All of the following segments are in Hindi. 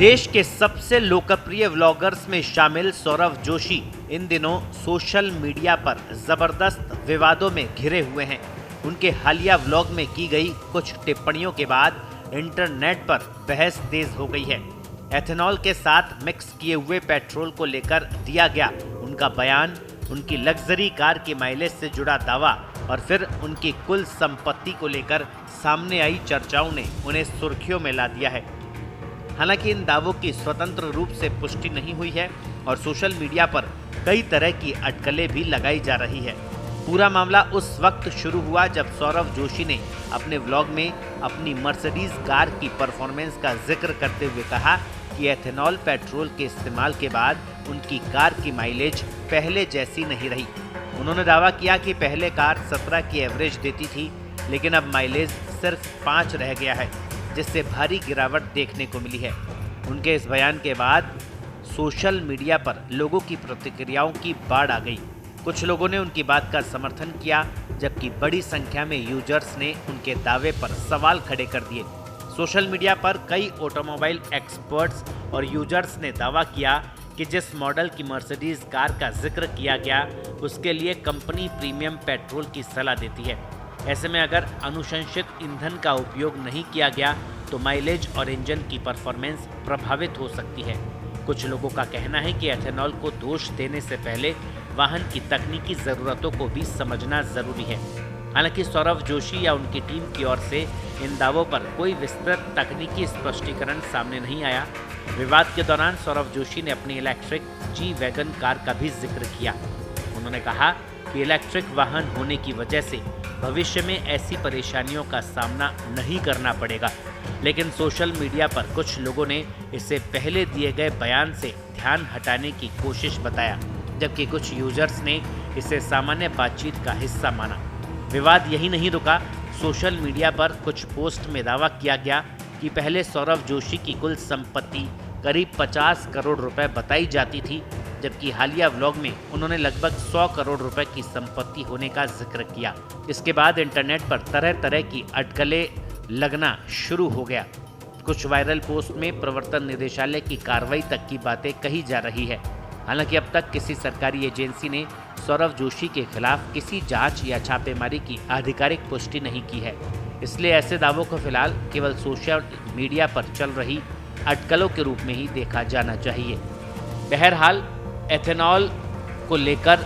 देश के सबसे लोकप्रिय व्लॉगर्स में शामिल सौरव जोशी इन दिनों सोशल मीडिया पर जबरदस्त विवादों में घिरे हुए हैं। उनके हालिया व्लॉग में की गई कुछ टिप्पणियों के बाद इंटरनेट पर बहस तेज हो गई है। एथेनॉल के साथ मिक्स किए हुए पेट्रोल को लेकर दिया गया उनका बयान, उनकी लग्जरी कार की माइलेज से जुड़ा दावा और फिर उनकी कुल संपत्ति को लेकर सामने आई चर्चाओं ने उन्हें सुर्खियों में ला दिया है। हालांकि इन दावों की स्वतंत्र रूप से पुष्टि नहीं हुई है और सोशल मीडिया पर कई तरह की अटकलें भी लगाई जा रही है। पूरा मामला उस वक्त शुरू हुआ जब सौरव जोशी ने अपने व्लॉग में अपनी मर्सिडीज कार की परफॉर्मेंस का जिक्र करते हुए कहा कि एथेनॉल पेट्रोल के इस्तेमाल के बाद उनकी कार की माइलेज पहले जैसी नहीं रही। उन्होंने दावा किया कि पहले कार 17 की एवरेज देती थी, लेकिन अब माइलेज सिर्फ 5 रह गया है, जिससे भारी गिरावट देखने को मिली है। उनके इस बयान के बाद सोशल मीडिया पर लोगों की प्रतिक्रियाओं की बाढ़ आ गई। कुछ लोगों ने उनकी बात का समर्थन किया, जबकि बड़ी संख्या में यूजर्स ने उनके दावे पर सवाल खड़े कर दिए। सोशल मीडिया पर कई ऑटोमोबाइल एक्सपर्ट्स और यूजर्स ने दावा किया कि जिस मॉडल की मर्सिडीज कार का जिक्र किया गया उसके लिए कंपनी प्रीमियम पेट्रोल की सलाह देती है। ऐसे में अगर अनुशंसित ईंधन का उपयोग नहीं किया गया तो माइलेज और इंजन की परफॉर्मेंस प्रभावित हो सकती है। कुछ लोगों का कहना है कि एथेनॉल को दोष देने से पहले वाहन की तकनीकी ज़रूरतों को भी समझना जरूरी है। हालांकि सौरव जोशी या उनकी टीम की ओर से इन दावों पर कोई विस्तृत तकनीकी स्पष्टीकरण सामने नहीं आया। विवाद के दौरान सौरव जोशी ने अपनी इलेक्ट्रिक जी-वैगन कार का भी जिक्र किया। उन्होंने कहा कि इलेक्ट्रिक वाहन होने की वजह से भविष्य में ऐसी परेशानियों का सामना नहीं करना पड़ेगा, लेकिन सोशल मीडिया पर कुछ लोगों ने इसे पहले दिए गए बयान से ध्यान हटाने की कोशिश बताया, जबकि कुछ यूजर्स ने इसे सामान्य बातचीत का हिस्सा माना। विवाद यही नहीं रुका। सोशल मीडिया पर कुछ पोस्ट में दावा किया गया कि पहले सौरव जोशी की कुल संपत्ति करीब 50 करोड़ रुपए बताई जाती थी, जबकि हालिया व्लॉग में उन्होंने लगभग 100 करोड़ रुपए की संपत्ति होने का जिक्र किया। इसके बाद इंटरनेट पर तरह तरह की अटकलें लगना शुरू हो गया। कुछ वायरल पोस्ट में प्रवर्तन निदेशालय की कार्रवाई तक की बातें कही जा रही है। हालांकि अब तक किसी सरकारी एजेंसी ने सौरव जोशी के खिलाफ किसी जांच या छापेमारी की आधिकारिक पुष्टि नहीं की है, इसलिए ऐसे दावों को फिलहाल केवल सोशल मीडिया पर चल रही अटकलों के रूप में ही देखा जाना चाहिए। बहरहाल एथेनॉल को लेकर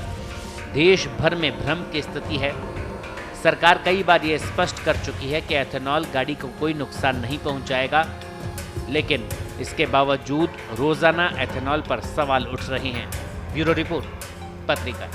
देश भर में भ्रम की स्थिति है। सरकार कई बार ये स्पष्ट कर चुकी है कि एथेनॉल गाड़ी को कोई नुकसान नहीं पहुंचाएगा, लेकिन इसके बावजूद रोजाना एथेनॉल पर सवाल उठ रहे हैं। ब्यूरो रिपोर्ट, पत्रिका।